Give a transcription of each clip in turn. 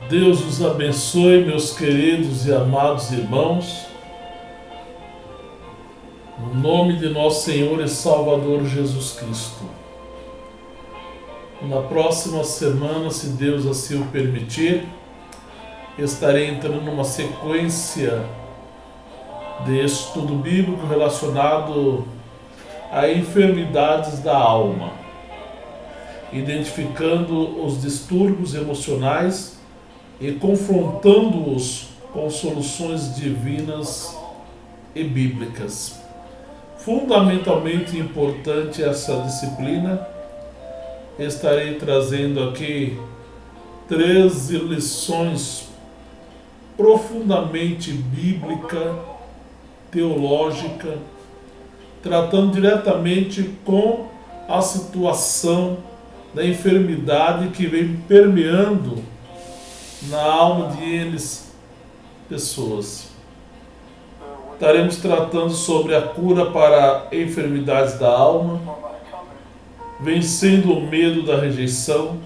Deus os abençoe, meus queridos e amados irmãos, no nome de nosso Senhor e Salvador Jesus Cristo. Na próxima semana, se Deus assim o permitir, estarei entrando numa sequência de estudo bíblico relacionado a enfermidades da alma, identificando os distúrbios emocionais e confrontando-os com soluções divinas e bíblicas. Fundamentalmente importante essa disciplina, estarei trazendo aqui 13 lições profundamente bíblica, teológica, tratando diretamente com a situação da enfermidade que vem permeando na alma de eles, pessoas. Estaremos tratando sobre a cura para enfermidades da alma, vencendo o medo da rejeição,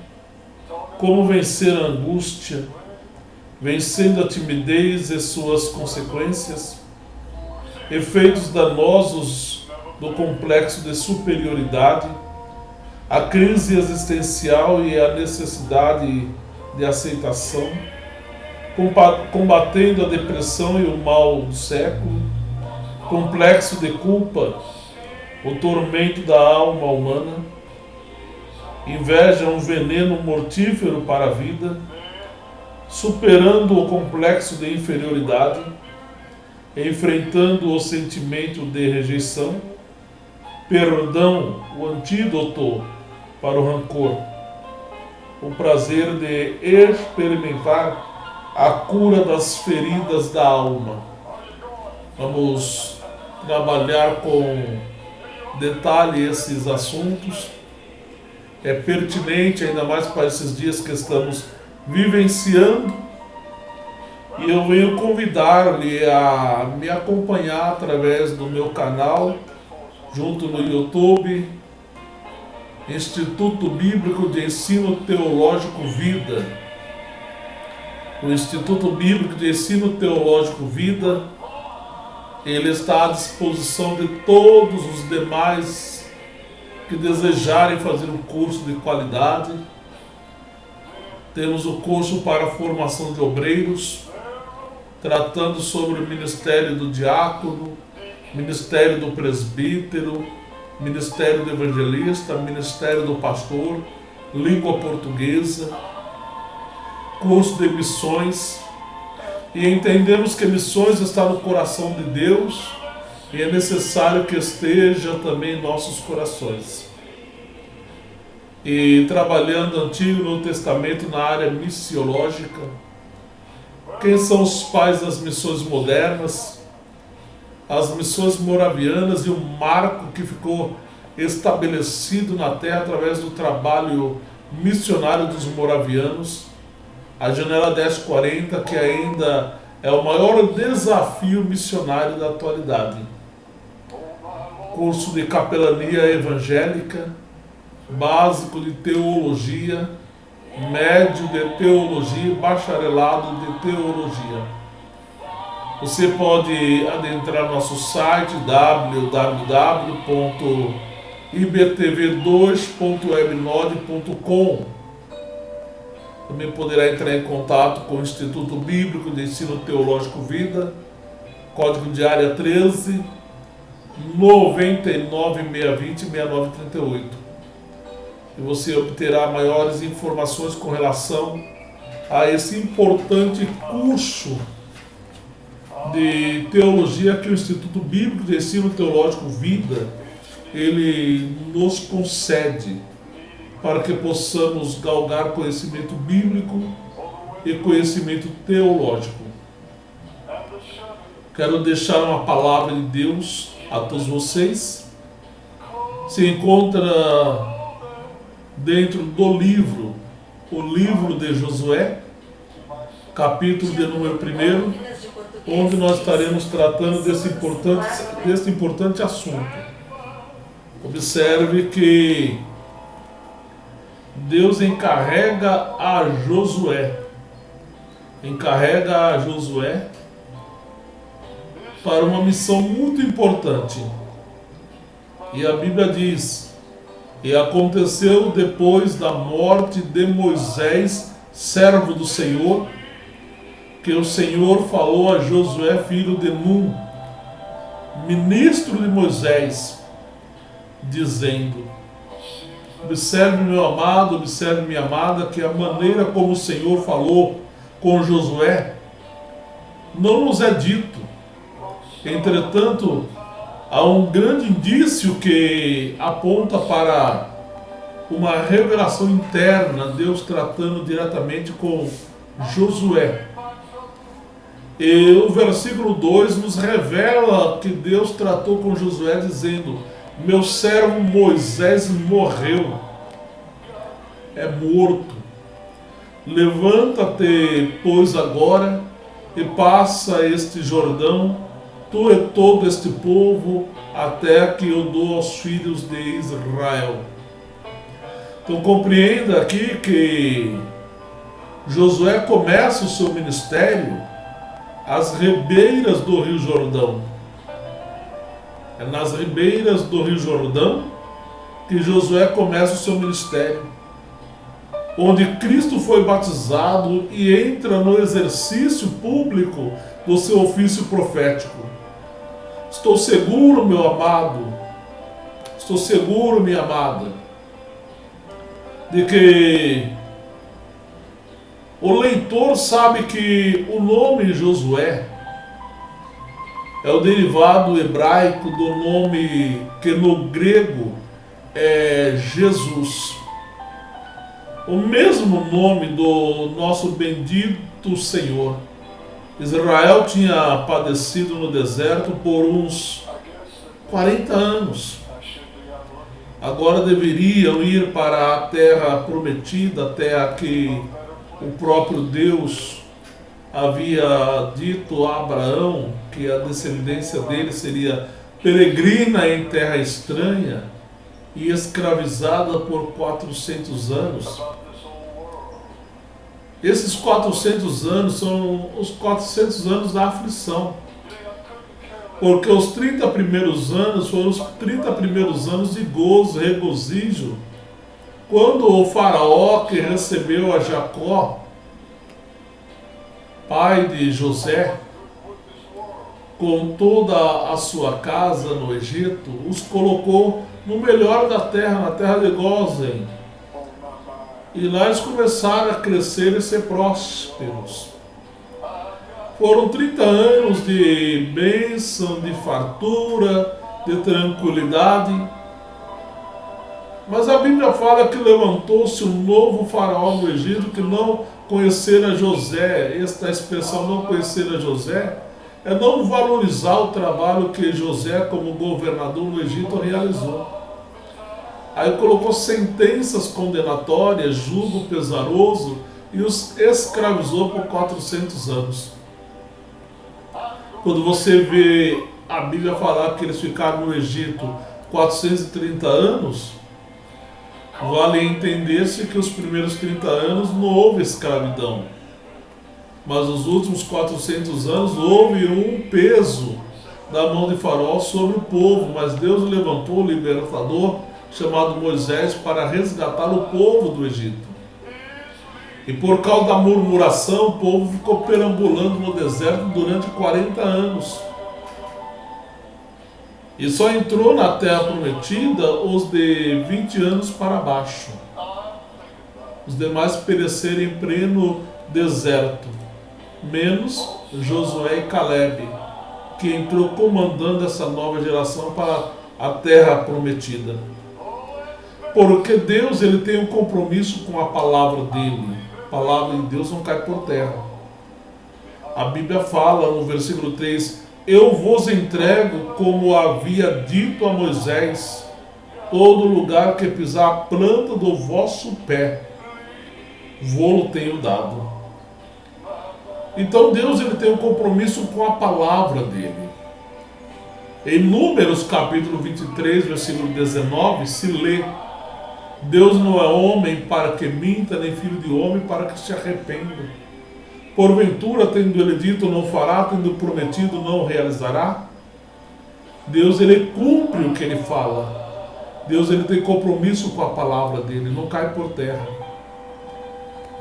como vencer a angústia, vencendo a timidez e suas consequências, efeitos danosos do complexo de superioridade, a crise existencial e a necessidade de aceitação, combatendo a depressão e o mal do século, complexo de culpa, o tormento da alma humana, inveja, um veneno mortífero para a vida, superando o complexo de inferioridade, enfrentando o sentimento de rejeição, perdão, o antídoto para o rancor, o prazer de experimentar a cura das feridas da alma. Vamos trabalhar com detalhe esses assuntos. É pertinente, ainda mais para esses dias que estamos vivenciando. E eu venho convidar-lhe a me acompanhar através do meu canal, junto no YouTube, Instituto Bíblico de Ensino Teológico Vida. O Instituto Bíblico de Ensino Teológico Vida, ele está à disposição de todos os demais que desejarem fazer um curso de qualidade. Temos o curso para a formação de obreiros, tratando sobre o ministério do diácono, ministério do presbítero, ministério do evangelista, ministério do pastor, língua portuguesa, curso de missões. E entendemos que missões está no coração de Deus e é necessário que esteja também em nossos corações. E trabalhando Antigo e Novo Testamento na área missiológica, quem são os pais das missões modernas? As missões moravianas e o marco que ficou estabelecido na terra através do trabalho missionário dos moravianos, a Janela 1040, que ainda é o maior desafio missionário da atualidade. Curso de capelania evangélica, básico de teologia, médio de teologia e bacharelado de teologia. Você pode adentrar nosso site www.ibtv2.webnode.com. Também poderá entrar em contato com o Instituto Bíblico de Ensino Teológico Vida, código de área 13 99620 6938. E você obterá maiores informações com relação a esse importante curso de teologia que o Instituto Bíblico de Ensino Teológico Vida ele nos concede para que possamos galgar conhecimento bíblico e conhecimento teológico. Quero deixar uma palavra de Deus a todos vocês. Se encontra dentro do livro, o livro de Josué, capítulo de número 1, onde nós estaremos tratando desse importante assunto. Observe que Deus encarrega a Josué encarrega a Josué para uma missão muito importante. E a Bíblia diz: e aconteceu depois da morte de Moisés, servo do Senhor, que o Senhor falou a Josué, filho de Nun, ministro de Moisés, dizendo: observe, meu amado, observe, minha amada, que a maneira como o Senhor falou com Josué não nos é dito. Entretanto, há um grande indício que aponta para uma revelação interna, Deus tratando diretamente com Josué. E o versículo 2 nos revela que Deus tratou com Josué dizendo: meu servo Moisés morreu, é morto. Levanta-te, pois, agora e passa este Jordão, tu e todo este povo, até que eu dou aos filhos de Israel. Então compreenda aqui que Josué começa o seu ministério às ribeiras do Rio Jordão. É nas ribeiras do Rio Jordão que Josué começa o seu ministério, onde Cristo foi batizado e entra no exercício público do seu ofício profético. Estou seguro, meu amado, estou seguro, minha amada, de que o leitor sabe que o nome Josué é o derivado hebraico do nome que no grego é Jesus. O mesmo nome do nosso bendito Senhor. Israel tinha padecido no deserto por uns 40 anos. Agora deveriam ir para a terra prometida, a terra que o próprio Deus havia dito a Abraão que a descendência dele seria peregrina em terra estranha e escravizada por 400 anos. Esses 400 anos são os 400 anos da aflição. Porque os 30 primeiros anos foram os 30 primeiros anos de gozo, regozijo. Quando o faraó que recebeu a Jacó, pai de José, com toda a sua casa no Egito, os colocou no melhor da terra, na terra de Gósen. E lá eles começaram a crescer e ser prósperos. Foram 30 anos de bênção, de fartura, de tranquilidade. Mas a Bíblia fala que levantou-se um novo faraó no Egito que não conhecera José. Esta expressão, não conhecer José, é não valorizar o trabalho que José, como governador no Egito, realizou. Aí colocou sentenças condenatórias, jugo pesaroso, e os escravizou por 400 anos. Quando você vê a Bíblia falar que eles ficaram no Egito 430 anos, vale entender-se que os primeiros 30 anos não houve escravidão. Mas os últimos 400 anos houve um peso da mão de Faraó sobre o povo. Mas Deus levantou o libertador chamado Moisés para resgatar o povo do Egito. E por causa da murmuração, o povo ficou perambulando no deserto durante 40 anos. E só entrou na terra prometida os de 20 anos para baixo. Os demais pereceram em pleno deserto, menos Josué e Caleb, que entrou comandando essa nova geração para a terra prometida. Porque Deus, ele tem um compromisso com a palavra dele. A palavra de Deus não cai por terra. A Bíblia fala no versículo 3: eu vos entrego, como havia dito a Moisés, todo lugar que pisar a planta do vosso pé, vô-lo tenho dado. Então Deus, ele tem um compromisso com a palavra dele. Em Números capítulo 23, versículo 19, se lê: Deus não é homem para que minta, nem filho de homem para que se arrependa. Porventura, tendo ele dito, não fará, tendo prometido, não realizará? Deus, ele cumpre o que ele fala. Deus, ele tem compromisso com a palavra dele, não cai por terra.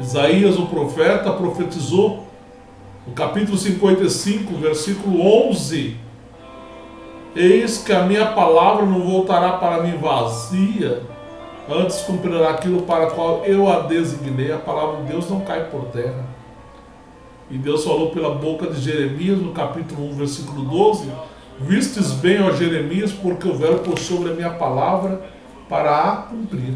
Isaías, o profeta, profetizou no capítulo 55, versículo 11: eis que a minha palavra não voltará para mim vazia, antes cumprirá aquilo para o qual eu a designei. A palavra de Deus não cai por terra. E Deus falou pela boca de Jeremias, no capítulo 1, versículo 12: vistes bem, ó Jeremias, porque o velo por sobre a minha palavra para a cumprir.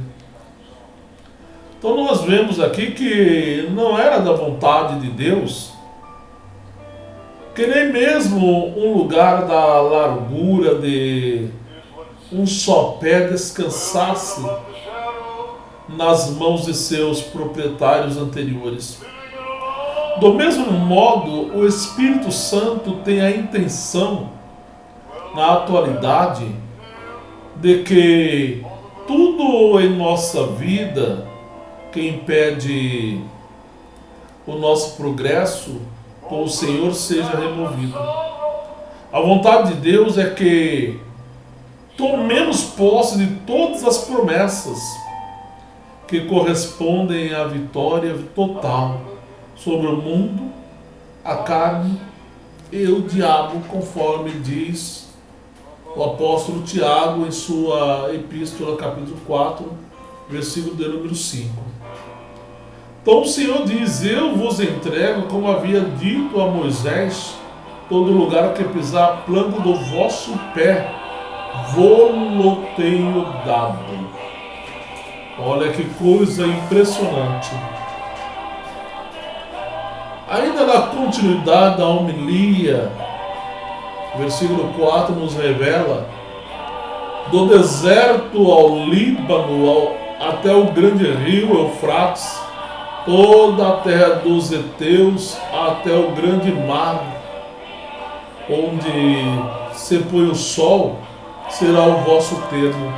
Então nós vemos aqui que não era da vontade de Deus que nem mesmo um lugar da largura de um só pé descansasse nas mãos de seus proprietários anteriores. Do mesmo modo, o Espírito Santo tem a intenção, na atualidade, de que tudo em nossa vida que impede o nosso progresso com o Senhor seja removido. A vontade de Deus é que tomemos posse de todas as promessas que correspondem à vitória total sobre o mundo, a carne e o diabo, conforme diz o apóstolo Tiago em sua epístola, capítulo 4, versículo de número 5. Então o Senhor diz: eu vos entrego, como havia dito a Moisés, todo lugar que pisar a planta do vosso pé, vô-lo tenho dado. Olha que coisa impressionante. Ainda na continuidade da homilia, versículo 4 nos revela: do deserto ao Líbano, até o grande rio Eufrates, toda a terra dos heteus, até o grande mar, onde se põe o sol, será o vosso termo.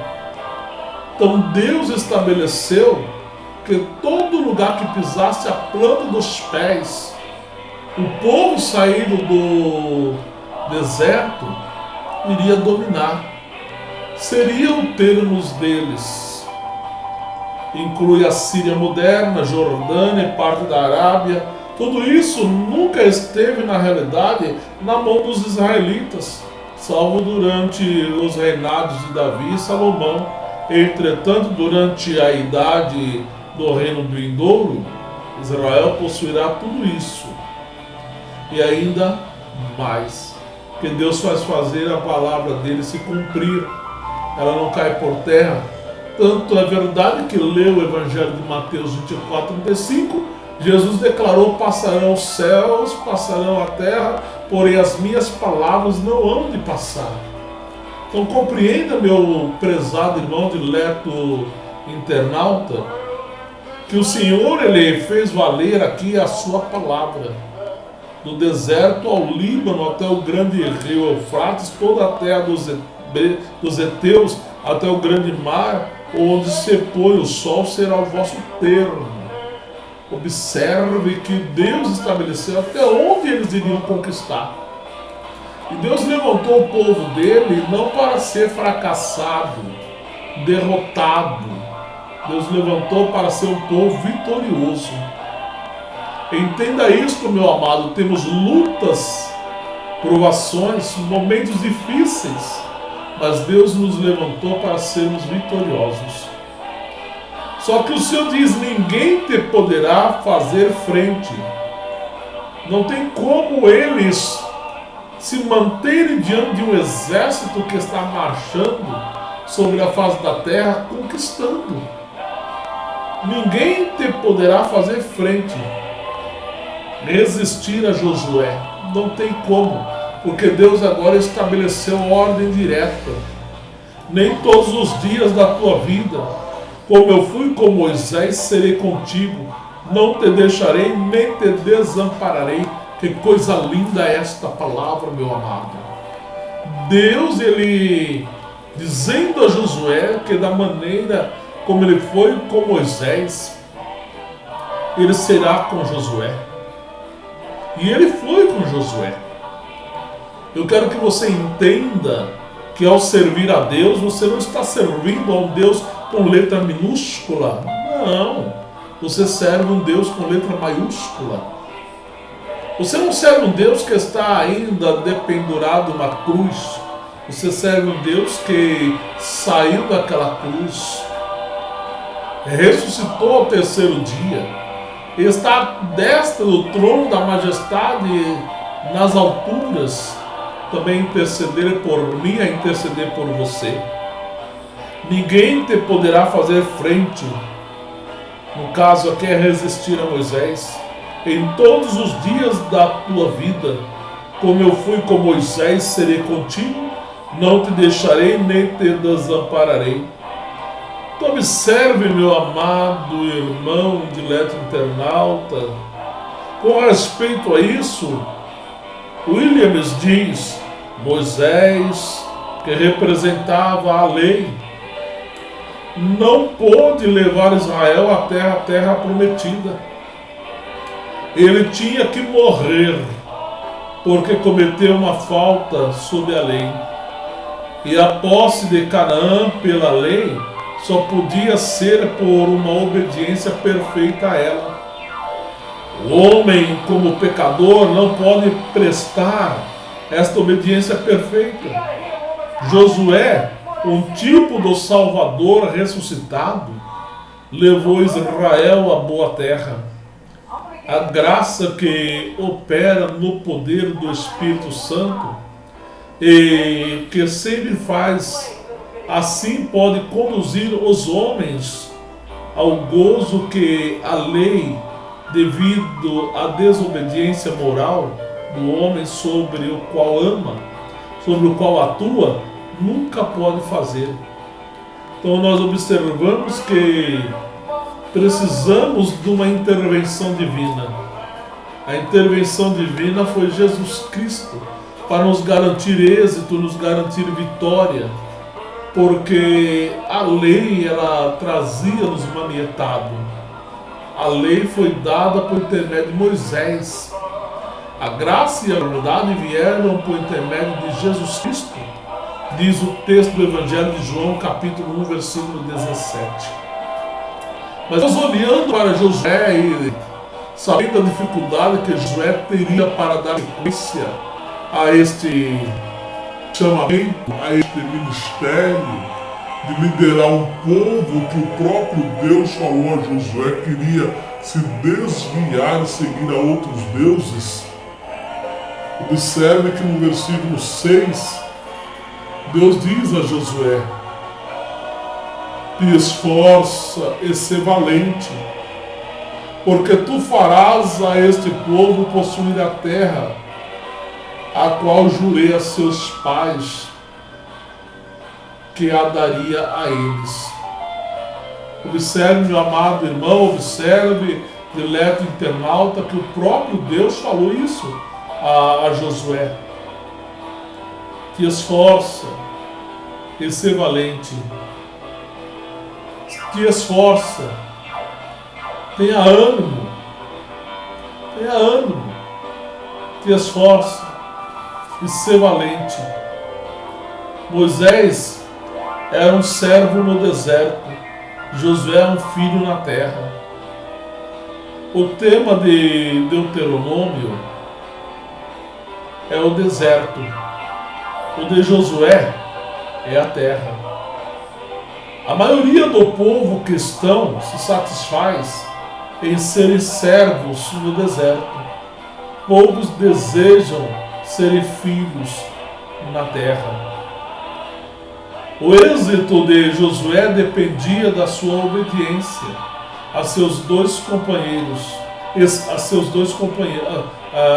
Então Deus estabeleceu que todo lugar que pisasse a planta dos pés, o povo saído do deserto iria dominar. Seriam termos deles. Inclui a Síria moderna, Jordânia, parte da Arábia. Tudo isso nunca esteve, na realidade, na mão dos israelitas, salvo durante os reinados de Davi e Salomão. Entretanto, durante a idade do reino vindouro, Israel possuirá tudo isso. E ainda mais, que Deus faz fazer a palavra dele se cumprir. Ela não cai por terra. Tanto é verdade que leu o Evangelho de Mateus 24, 35, Jesus declarou: passarão os céus, passarão a terra, porém as minhas palavras não hão de passar. Então compreenda, meu prezado irmão dileto internauta, que o Senhor, ele fez valer aqui a sua palavra. Do deserto ao Líbano, até o grande rio Eufrates, toda a terra dos heteus, até o grande mar, onde se põe o sol, será o vosso termo. Observe que Deus estabeleceu até onde eles iriam conquistar. E Deus levantou o povo dele não para ser fracassado, derrotado. Deus levantou para ser um povo vitorioso. Entenda isto, meu amado. Temos lutas, provações, momentos difíceis, mas Deus nos levantou para sermos vitoriosos. Só que o Senhor diz: ninguém te poderá fazer frente. Não tem como eles se manterem diante de um exército que está marchando sobre a face da terra, conquistando. Ninguém te poderá fazer frente, resistir a Josué. Não tem como, porque Deus agora estabeleceu ordem direta. Nem todos os dias da tua vida, como eu fui com Moisés, serei contigo. Não te deixarei, nem te desampararei. Que coisa linda é esta palavra, meu amado. Deus, ele dizendo a Josué que da maneira como ele foi com Moisés, ele será com Josué. E ele foi com Josué. Eu quero que você entenda que ao servir a Deus, você não está servindo a um Deus com letra minúscula. Não. Você serve um Deus com letra maiúscula. Você não serve um Deus que está ainda dependurado numa cruz. Você serve um Deus que saiu daquela cruz, ressuscitou ao terceiro dia, está à destra do trono da majestade nas alturas, também interceder por mim, a interceder por você. Ninguém te poderá fazer frente. No caso aqui é resistir a Moisés. Em todos os dias da tua vida, como eu fui com Moisés, serei contigo, não te deixarei nem te desampararei. Então observe, meu amado irmão dileto internauta, com respeito a isso, Williams diz: Moisés, que representava a lei, não pôde levar Israel até a terra prometida. Ele tinha que morrer, porque cometeu uma falta sob a lei. E a posse de Canaã pela lei só podia ser por uma obediência perfeita a ela. O homem, como pecador, não pode prestar esta obediência perfeita. Josué, um tipo do Salvador ressuscitado, levou Israel à boa terra. A graça que opera no poder do Espírito Santo e que sempre faz assim pode conduzir os homens ao gozo que a lei, devido à desobediência moral do homem sobre o qual ama, sobre o qual atua, nunca pode fazer. Então nós observamos que precisamos de uma intervenção divina. A intervenção divina foi Jesus Cristo para nos garantir êxito, nos garantir vitória, porque a lei ela trazia-nos manietado. A lei foi dada por intermédio de Moisés. A graça e a verdade vieram por intermédio de Jesus Cristo, diz o texto do Evangelho de João, capítulo 1, versículo 17. Mas nós olhando para Josué e sabendo a dificuldade que Josué teria para dar sequência a este chamamento, a este ministério de liderar um povo que o próprio Deus falou a Josué queria se desviar e seguir a outros deuses. Observe que no versículo 6, Deus diz a Josué: te esforça e ser valente, porque tu farás a este povo possuir a terra, a qual jurei a seus pais que a daria a eles. Observe, meu amado irmão, observe, dileto internauta, que o próprio Deus falou isso a Josué. Te esforça e ser valente. Te esforça, tenha ânimo, te esforça e ser valente. Moisés era um servo no deserto, Josué é um filho na terra. O tema de Deuteronômio é o deserto, o de Josué é a terra. A maioria do povo cristão se satisfaz em serem servos no deserto. Poucos desejam serem filhos na terra. O êxito de Josué dependia da sua obediência a seus dois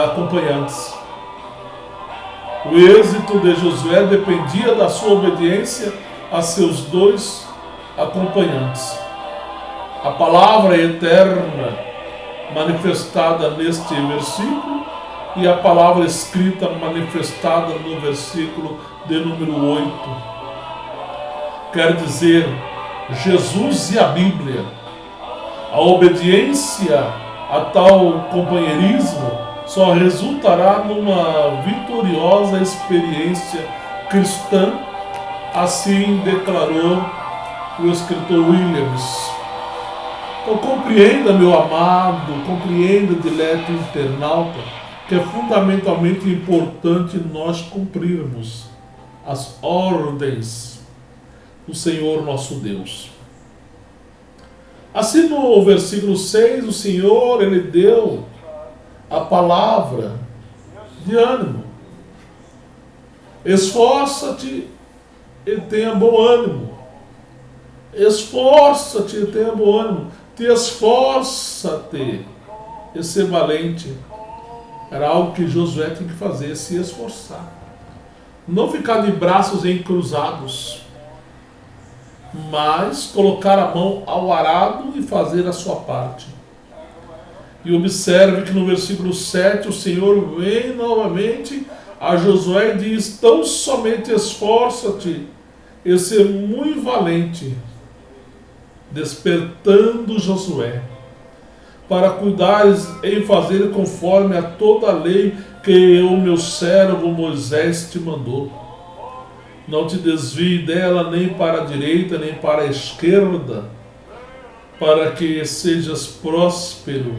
acompanhantes. O êxito de Josué dependia da sua obediência a seus dois acompanhantes. A palavra eterna manifestada neste versículo e a palavra escrita manifestada no versículo de número 8. Quer dizer, Jesus e a Bíblia. A obediência a tal companheirismo só resultará numa vitoriosa experiência cristã, assim declarou o escritor Williams. Então compreenda, meu amado, compreenda, dileto internauta, que é fundamentalmente importante nós cumprirmos as ordens do Senhor nosso Deus. Assim no versículo 6, o Senhor, Ele deu a palavra de ânimo. Esforça-te e tenha bom ânimo. Esforça-te e tenha bom ânimo. Te esforça-te e ser valente. Era algo que Josué tinha que fazer, se esforçar. Não ficar de braços encruzados, mas colocar a mão ao arado e fazer a sua parte. E observe que no versículo 7 o Senhor vem novamente a Josué e diz: tão somente esforça-te e ser muito valente, despertando Josué, para cuidares em fazer conforme a toda a lei que o meu servo Moisés te mandou. Não te desvie dela nem para a direita nem para a esquerda, para que sejas próspero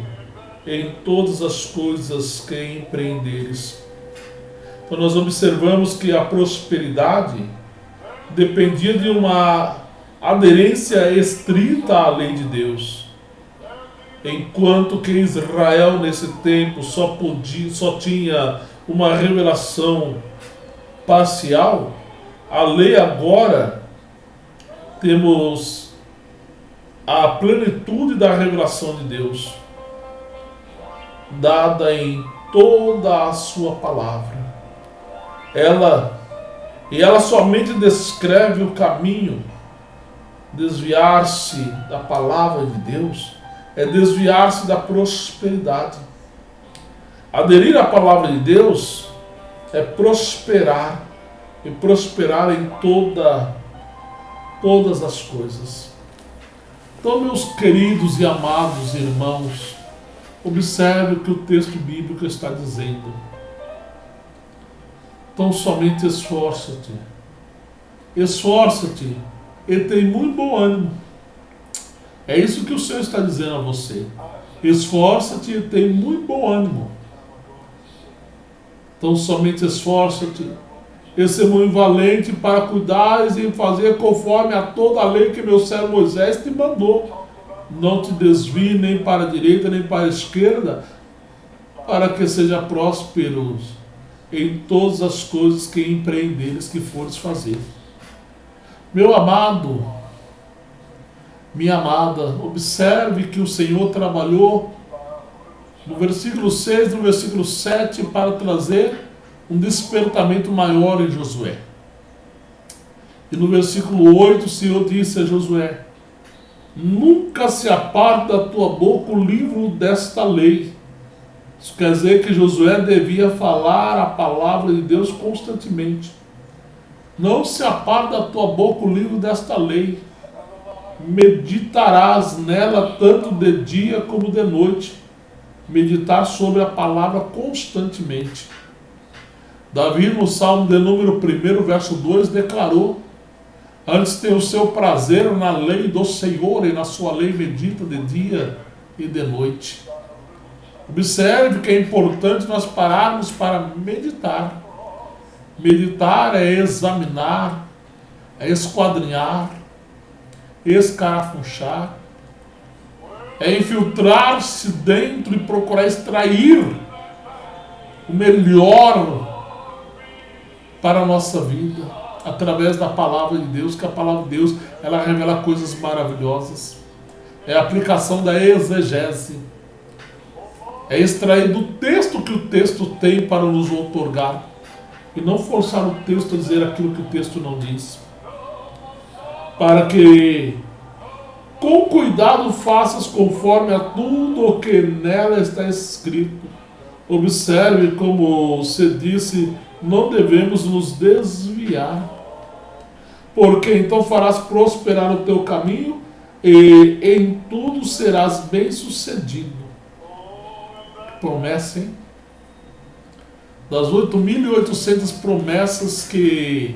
em todas as coisas que empreenderes. Então nós observamos que a prosperidade dependia de uma aderência estrita à lei de Deus. Enquanto que Israel nesse tempo só tinha uma revelação parcial, a lei agora temos a plenitude da revelação de Deus, dada em toda a sua palavra. Ela somente descreve o caminho. Desviar-se da palavra de Deus é desviar-se da prosperidade. Aderir à palavra de Deus é prosperar, e prosperar em todas as coisas. Então, meus queridos e amados irmãos, observe o que o texto bíblico está dizendo. Então somente esforça-te. Esforça-te e tem muito bom ânimo. É isso que o Senhor está dizendo a você. Esforça-te e tem muito bom ânimo. Então somente esforça-te e ser muito valente para cuidares e fazer conforme a toda a lei que meu servo Moisés te mandou. Não te desvie nem para a direita nem para a esquerda, para que seja próspero em todas as coisas que empreenderes, que fores fazer. Meu amado, minha amada, observe que o Senhor trabalhou no versículo 6, no versículo 7, para trazer um despertamento maior em Josué. E no versículo 8 o Senhor disse a Josué: nunca se aparte da tua boca o livro desta lei. Isso quer dizer que Josué devia falar a palavra de Deus constantemente. Não se aparte da tua boca o livro desta lei. Meditarás nela tanto de dia como de noite. Meditar sobre a palavra constantemente. Davi, no Salmo de número 1, verso 2, declarou: antes tem o seu prazer na lei do Senhor, e na sua lei medita de dia e de noite. Observe que é importante nós pararmos para meditar. Meditar é examinar, é esquadrinhar, escarafunchar, é infiltrar-se dentro e procurar extrair o melhor para a nossa vida, através da palavra de Deus, que a palavra de Deus, ela revela coisas maravilhosas. É a aplicação da exegese. É extrair do texto que o texto tem para nos outorgar, e não forçar o texto a dizer aquilo que o texto não diz. Para que, com cuidado, faças conforme a tudo o que nela está escrito. Observe, como se disse, não devemos nos desviar, porque então farás prosperar o teu caminho e em tudo serás bem-sucedido. Promessa, hein? das 8.800 promessas que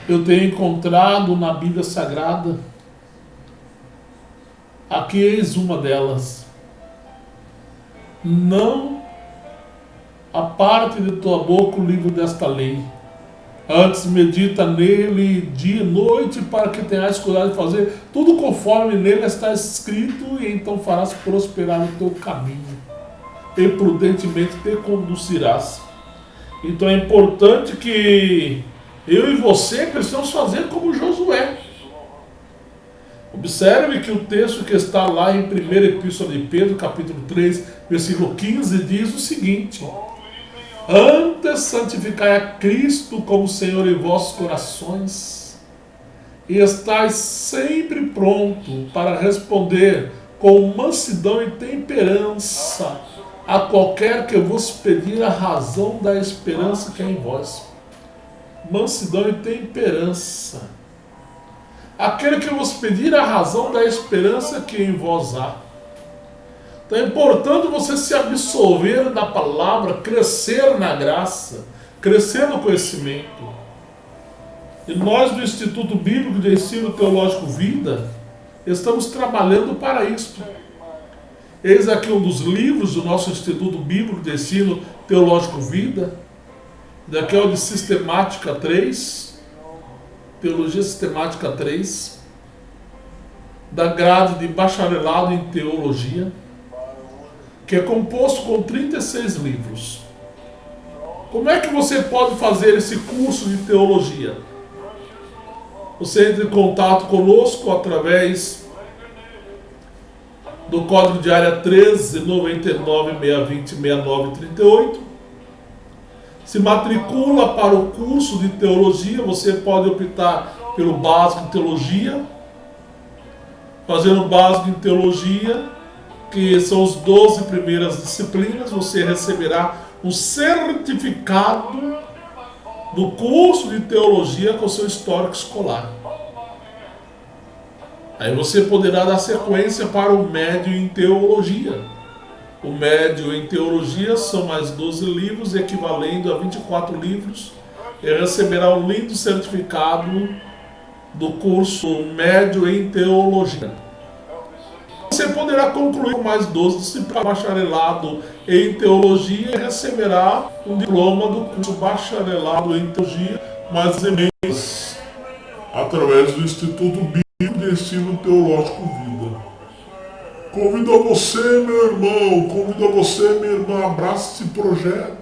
eu tenho encontrado na Bíblia Sagrada, aqui eis uma delas: não aparte de tua boca o livro desta lei, antes medita nele dia e noite, para que tenhas cuidado de fazer tudo conforme nele está escrito, e então farás prosperar o teu caminho, e prudentemente te conduzirás. Então é importante que eu e você precisamos fazer como Josué. Observe que o texto que está lá em 1ª Epístola de Pedro, capítulo 3, versículo 15, diz o seguinte: antes santificai a Cristo como Senhor em vossos corações, e estais sempre pronto para responder com mansidão e temperança a qualquer que vos pedir a razão da esperança que é em vós. Mansidão e temperança. Aquele que vos pedir a razão da esperança que em vós há. Então é importante você se absorver da palavra, crescer na graça, crescer no conhecimento. E nós do Instituto Bíblico de Ensino Teológico Vida estamos trabalhando para isto. Eis aqui um dos livros do nosso Instituto Bíblico de Ensino Teológico Vida. Daqui é o de Sistemática 3, Teologia Sistemática 3, da grade de Bacharelado em Teologia, que é composto com 36 livros. Como é que você pode fazer esse curso de teologia? Você entra em contato conosco através do código de área 13 99 620 69 38. Se matricula para o curso de teologia. Você pode optar pelo básico em teologia, fazendo o básico em teologia, que são as 12 primeiras disciplinas. Você receberá um certificado do curso de teologia com seu histórico escolar. Aí você poderá dar sequência para o médio em teologia. O médio em teologia são mais 12 livros, equivalendo a 24 livros, e receberá um lindo certificado do curso médio em teologia. Você poderá concluir com mais 12 disciplinas, bacharelado em teologia, e receberá um diploma do curso bacharelado em teologia, mais emendas, através do Instituto Bíblico de Ensino Teológico Vida. Convido a você, meu irmão, convido a você, minha irmã, abrace esse projeto.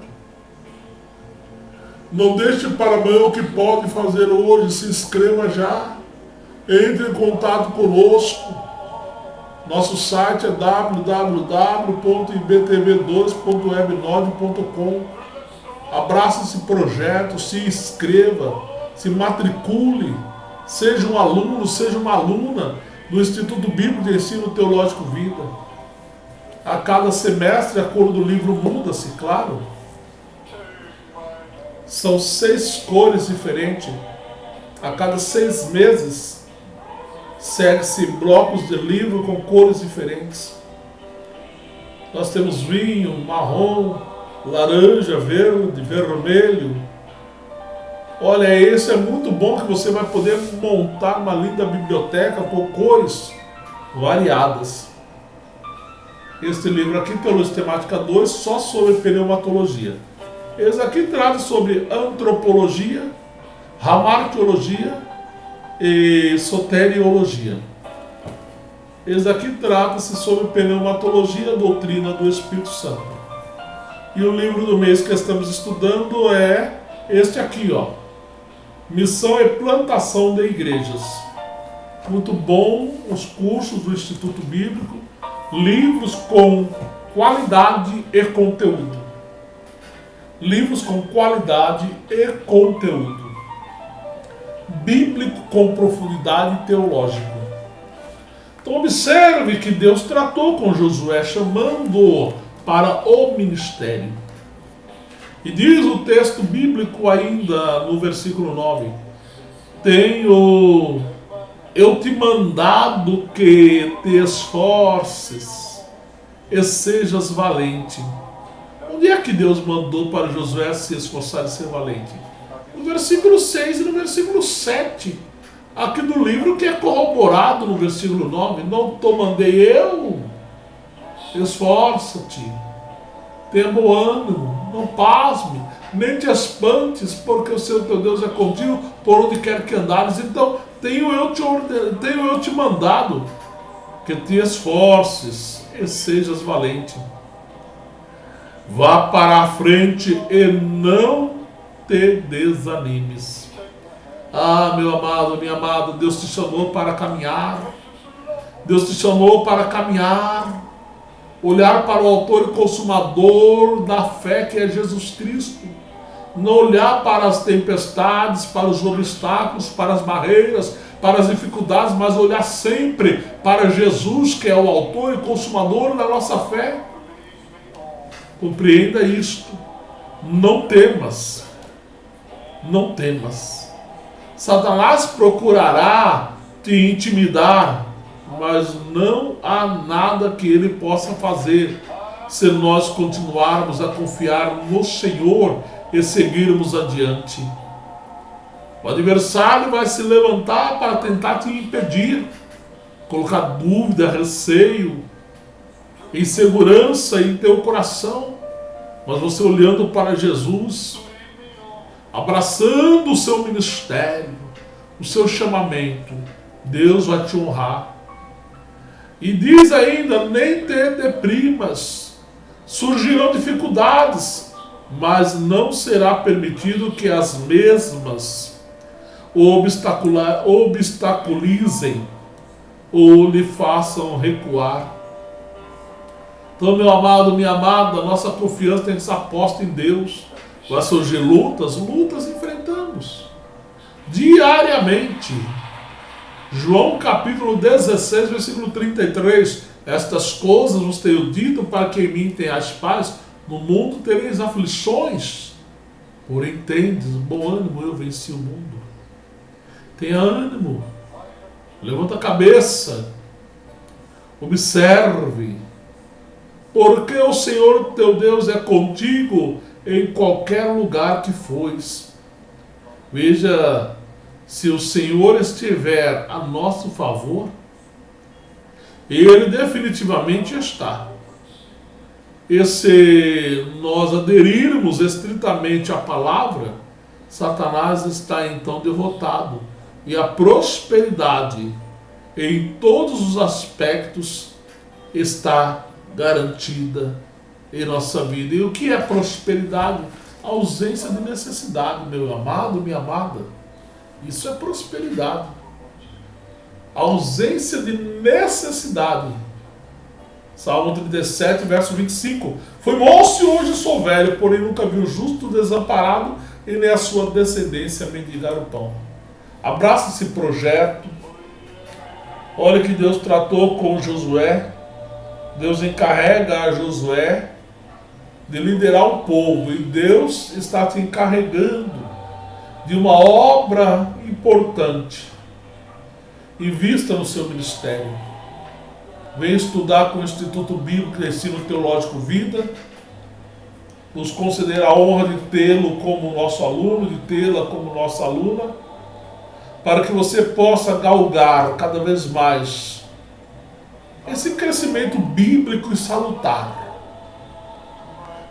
Não deixe para amanhã o que pode fazer hoje, se inscreva já, entre em contato conosco. Nosso site é www.ibtv2.webnode.com. Abrace esse projeto, se inscreva, se matricule, seja um aluno, seja uma aluna do Instituto Bíblico de Ensino Teológico Vida. A cada semestre a cor do livro muda-se, claro. São 6 cores diferentes. A cada 6 meses segue-se blocos de livro com cores diferentes. Nós temos vinho, marrom, laranja, verde, vermelho. Olha, isso é muito bom, que você vai poder montar uma linda biblioteca com cores variadas. Este livro aqui, Teologia Temática 2, só sobre pneumatologia. Esse aqui trata sobre antropologia, ramartiologia e soteriologia. Esse aqui trata-se sobre pneumatologia, doutrina do Espírito Santo. E o livro do mês que estamos estudando é este aqui, ó. Missão e plantação de igrejas. Muito bom os cursos do Instituto Bíblico, livros com qualidade e conteúdo. Livros com qualidade e conteúdo. Bíblico com profundidade teológica. Então observe que Deus tratou com Josué, chamando-o para o ministério. E diz o texto bíblico ainda no versículo 9: eu te mandado que te esforces e sejas valente. Onde é que Deus mandou para Josué se esforçar e ser valente? No versículo 6 e no versículo 7. Aqui do livro, que é corroborado no versículo 9. Não te mandei eu? Esforça-te. Tenha bom ânimo. Não pasme. Nem te espantes, porque o Senhor teu Deus é contigo por onde quer que andares. Então, tenho eu te mandado que te esforces e sejas valente. Vá para a frente e não te desanimes. Ah, meu amado, minha amada, Deus te chamou para caminhar. Deus te chamou para caminhar. Olhar para o autor e consumador da fé, que é Jesus Cristo. Não olhar para as tempestades, para os obstáculos, para as barreiras, para as dificuldades, mas olhar sempre para Jesus, que é o autor e consumador da nossa fé. Compreenda isto. Não temas. Não temas. Satanás procurará te intimidar, mas não há nada que ele possa fazer se nós continuarmos a confiar no Senhor e seguirmos adiante. O adversário vai se levantar para tentar te impedir, colocar dúvida, receio, insegurança em teu coração, mas você olhando para Jesus, abraçando o seu ministério, o seu chamamento, Deus vai te honrar. E diz ainda, nem te deprimas, surgirão dificuldades, mas não será permitido que as mesmas o obstaculizem ou lhe façam recuar. Então, meu amado, minha amada, nossa confiança tem que estar posta em Deus. Vai surgir lutas enfrentamos diariamente. João capítulo 16, versículo 33. Estas coisas vos tenho dito para que em mim tenhais paz. No mundo tereis aflições. Porém tendes bom ânimo, eu venci o mundo. Tenha ânimo. Levanta a cabeça. Observe. Porque o Senhor teu Deus é contigo em qualquer lugar que fores. Veja, se o Senhor estiver a nosso favor, Ele definitivamente está. E se nós aderirmos estritamente à palavra, Satanás está então derrotado. E a prosperidade em todos os aspectos está garantida em nossa vida. E o que é prosperidade? A ausência de necessidade, meu amado, minha amada. Isso é prosperidade. A ausência de necessidade. Salmo 37, verso 25. Foi moço e hoje sou velho, porém nunca vi o justo desamparado e nem a sua descendência mendigar o pão. Abraça esse projeto. Olha que Deus tratou com Josué. Deus encarrega a Josué de liderar o povo. E Deus está te encarregando de uma obra importante. Invista no seu ministério. Venha estudar com o Instituto Bíblico e Ensino Teológico Vida. Nos conceder a honra de tê-lo como nosso aluno, de tê-la como nossa aluna, para que você possa galgar cada vez mais esse crescimento bíblico e salutar.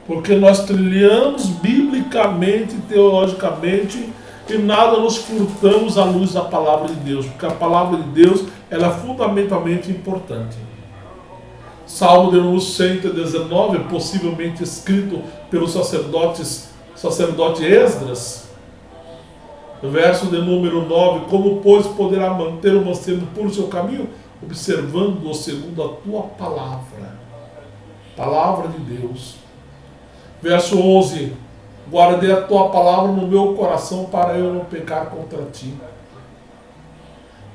Porque nós trilhamos biblicamente, teologicamente, e nada nos furtamos à luz da palavra de Deus, porque a palavra de Deus ela é fundamentalmente importante. Salmo de número 119, possivelmente escrito pelo sacerdote Esdras, verso de número 9: como, pois, poderá manter o mancebo por seu caminho, observando-o segundo a tua palavra. Palavra de Deus. Verso 11: guardei a tua palavra no meu coração para eu não pecar contra ti.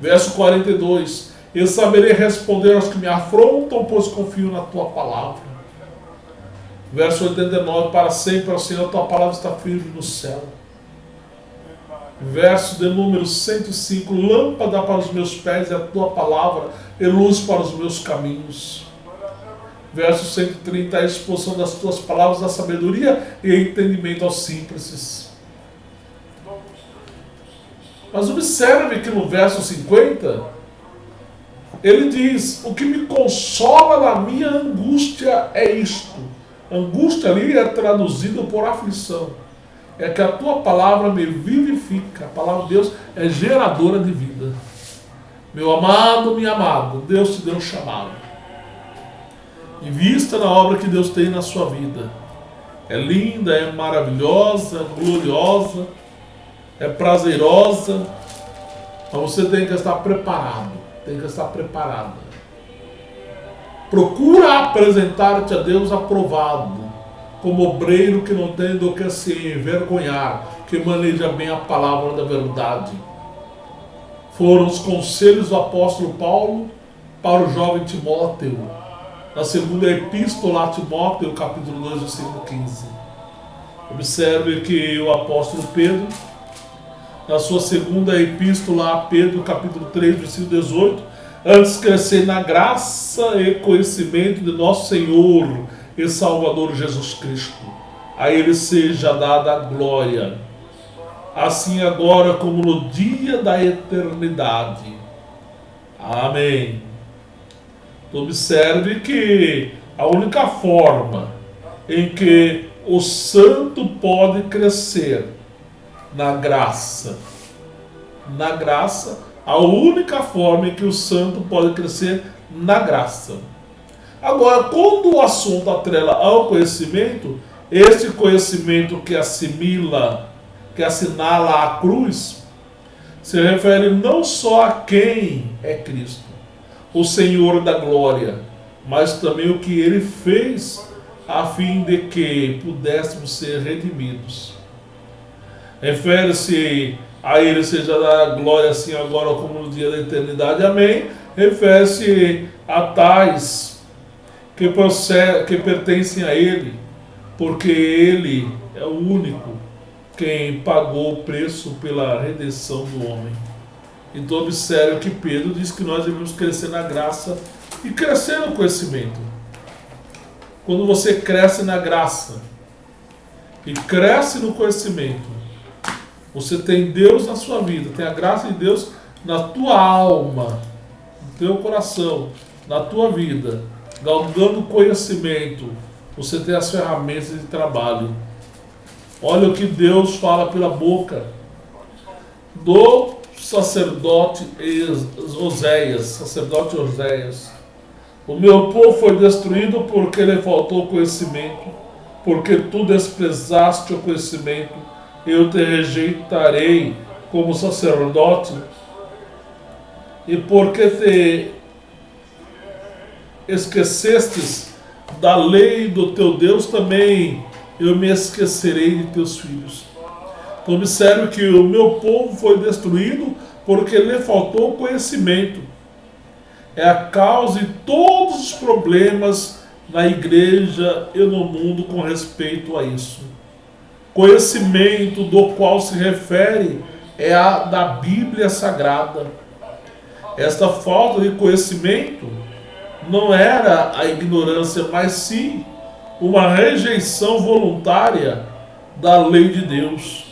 Verso 42: eu saberei responder aos que me afrontam, pois confio na tua palavra. Verso 89: para sempre, ó Senhor, a tua palavra está firme no céu. Verso de número 105: lâmpada para os meus pés é a tua palavra e luz para os meus caminhos. Verso 130, a exposição das tuas palavras da sabedoria e entendimento aos simples. Mas observe que no verso 50, ele diz: o que me consola na minha angústia é isto. Angústia ali é traduzido por aflição. É que a tua palavra me vivifica. A palavra de Deus é geradora de vida. Meu amado, minha amada, Deus te deu um chamado. Invista na obra que Deus tem na sua vida. É linda, é maravilhosa, é gloriosa, é prazerosa. Mas você tem que estar preparado. Tem que estar preparada. Procura apresentar-te a Deus aprovado, como obreiro que não tem do que se envergonhar, que maneja bem a palavra da verdade. Foram os conselhos do apóstolo Paulo para o jovem Timóteo, na segunda epístola a Timóteo, capítulo 2, versículo 15. Observe que o apóstolo Pedro, na sua segunda epístola a Pedro, capítulo 3, versículo 18, antes crescer na graça e conhecimento de nosso Senhor e Salvador Jesus Cristo. A Ele seja dada a glória, assim agora como no dia da eternidade. Amém. Observe que a única forma em que o santo pode crescer na graça, a única forma em que o santo pode crescer na graça. Agora, quando o assunto atrela ao conhecimento, esse conhecimento que assinala a cruz, se refere não só a quem é Cristo, o Senhor da glória, mas também o que Ele fez a fim de que pudéssemos ser redimidos. Refere-se a Ele seja da glória assim agora como no dia da eternidade. Amém. Refere-se a tais que pertencem a Ele, porque Ele é o único quem pagou o preço pela redenção do homem. Então observe que Pedro diz que nós devemos crescer na graça e crescer no conhecimento. Quando você cresce na graça e cresce no conhecimento, você tem Deus na sua vida, tem a graça de Deus na tua alma, no teu coração, na tua vida, galgando conhecimento, você tem as ferramentas de trabalho. Olha o que Deus fala pela boca do sacerdote Oséias. O meu povo foi destruído porque lhe faltou conhecimento, porque tu desprezaste o conhecimento, eu te rejeitarei como sacerdote, e porque te esquecestes da lei do teu Deus, também eu me esquecerei de teus filhos. Então observe que o meu povo foi destruído porque lhe faltou conhecimento. É a causa de todos os problemas na igreja e no mundo com respeito a isso. Conhecimento do qual se refere é a da Bíblia Sagrada. Esta falta de conhecimento não era a ignorância, mas sim uma rejeição voluntária da lei de Deus.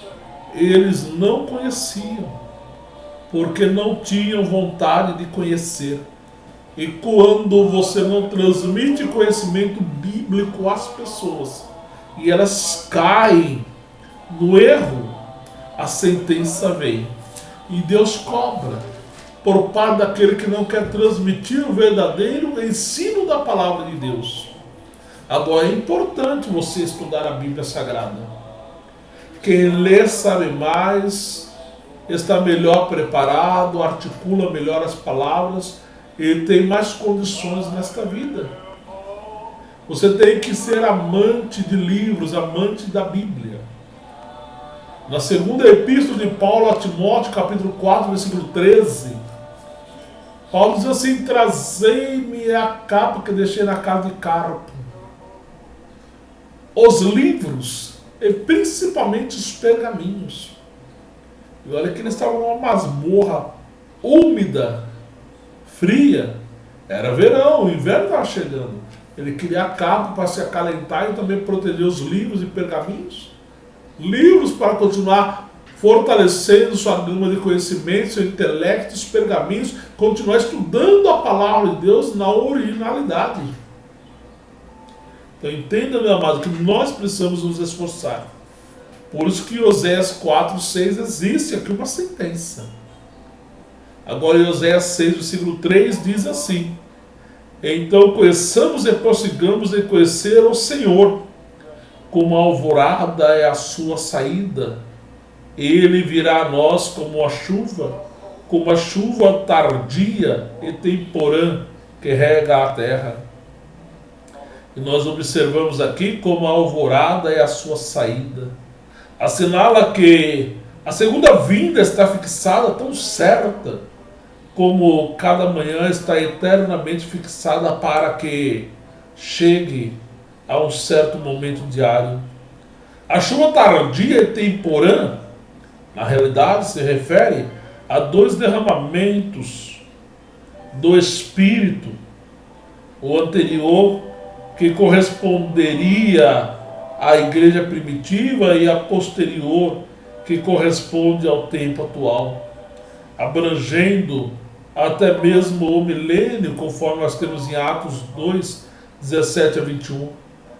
Eles não conheciam, porque não tinham vontade de conhecer. E quando você não transmite conhecimento bíblico às pessoas, e elas caem no erro, a sentença vem. E Deus cobra por parte daquele que não quer transmitir o verdadeiro ensino da palavra de Deus. Agora é importante você estudar a Bíblia Sagrada. Quem lê sabe mais, está melhor preparado, articula melhor as palavras e tem mais condições nesta vida. Você tem que ser amante de livros, amante da Bíblia. Na segunda epístola de Paulo a Timóteo, capítulo 4, versículo 13, Paulo diz assim: trazei-me a capa que deixei na casa de Carpo. Os livros, e principalmente os pergaminhos. E olha que eles estavam numa masmorra úmida, fria. Era verão, o inverno estava chegando. Ele queria a capa para se acalentar e também proteger os livros e pergaminhos. Livros para continuar fortalecendo sua gama de conhecimento, seu intelecto, os pergaminhos, continuar estudando a palavra de Deus na originalidade. Então entenda, meu amado, que nós precisamos nos esforçar. Por isso que em Oséias 4:6 existe aqui uma sentença. Agora em Oséias 6, versículo 3 diz assim: então conheçamos e prossigamos em conhecer o Senhor, como a alvorada é a sua saída. Ele virá a nós como a chuva tardia e temporã que rega a terra. E nós observamos aqui como a alvorada é a sua saída. Assinala que a segunda vinda está fixada tão certa, como cada manhã está eternamente fixada para que chegue a um certo momento diário. A chuva tardia e temporã, na realidade, se refere a dois derramamentos do Espírito. O anterior, que corresponderia à igreja primitiva, e a posterior, que corresponde ao tempo atual, abrangendo até mesmo o milênio, conforme nós temos em Atos 2, 17 a 21.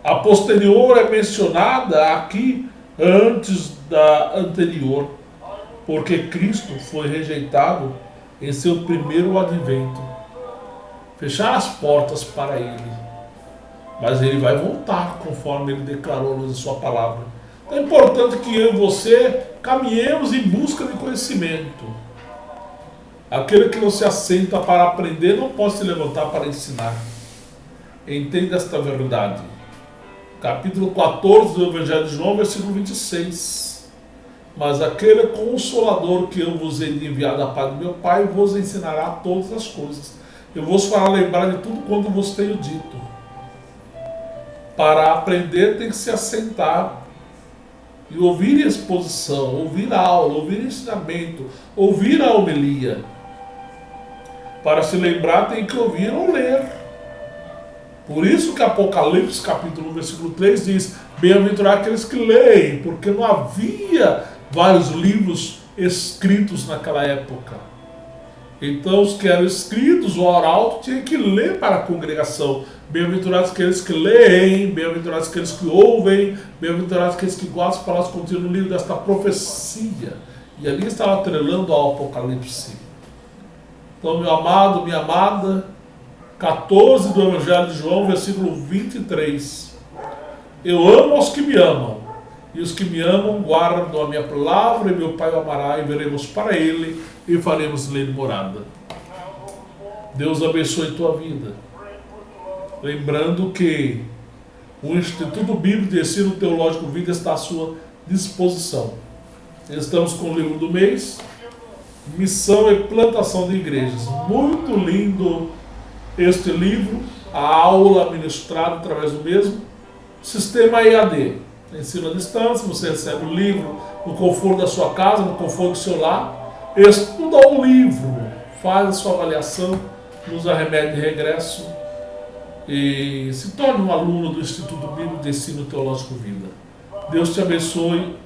A posterior é mencionada aqui antes da anterior, porque Cristo foi rejeitado em seu primeiro advento. Fecharam as portas para ele, mas ele vai voltar, conforme ele declarou na sua palavra. Então é importante que eu e você caminhemos em busca de conhecimento. Aquele que não se assenta para aprender não pode se levantar para ensinar. Entenda esta verdade. Capítulo 14 do Evangelho de João, versículo 26. Mas aquele Consolador que eu vos hei de enviar da parte do meu Pai vos ensinará todas as coisas. Eu vos fará lembrar de tudo quanto vos tenho dito. Para aprender tem que se assentar e ouvir a exposição, ouvir a aula, ouvir ensinamento, ouvir a homilia. Para se lembrar tem que ouvir ou ler. Por isso que Apocalipse capítulo 1, versículo 3 diz: bem-aventurados aqueles que leem, porque não havia vários livros escritos naquela época. Então os que eram escritos, o oral, tinha que ler para a congregação. Bem-aventurados aqueles que leem, bem-aventurados aqueles que ouvem, bem-aventurados aqueles que guardam as palavras contidas no livro desta profecia. E ali estava atrelando ao Apocalipse. Então, meu amado, minha amada, 14 do Evangelho de João, versículo 23. Eu amo os que me amam, e os que me amam guardam a minha palavra, e meu Pai o amará, e veremos para ele, e faremos nele morada. Deus abençoe tua vida. Lembrando que o Instituto Bíblico de Ensino Teológico Vida está à sua disposição. Estamos com o livro do mês, Missão e Plantação de Igrejas. Muito lindo este livro, a aula ministrada através do mesmo. Sistema EAD, ensino à distância, você recebe o livro no conforto da sua casa, no conforto do seu lar, estuda o livro, faz a sua avaliação, nos arremete de regresso e se torne um aluno do Instituto Bíblico de Ensino Teológico Vida. Deus te abençoe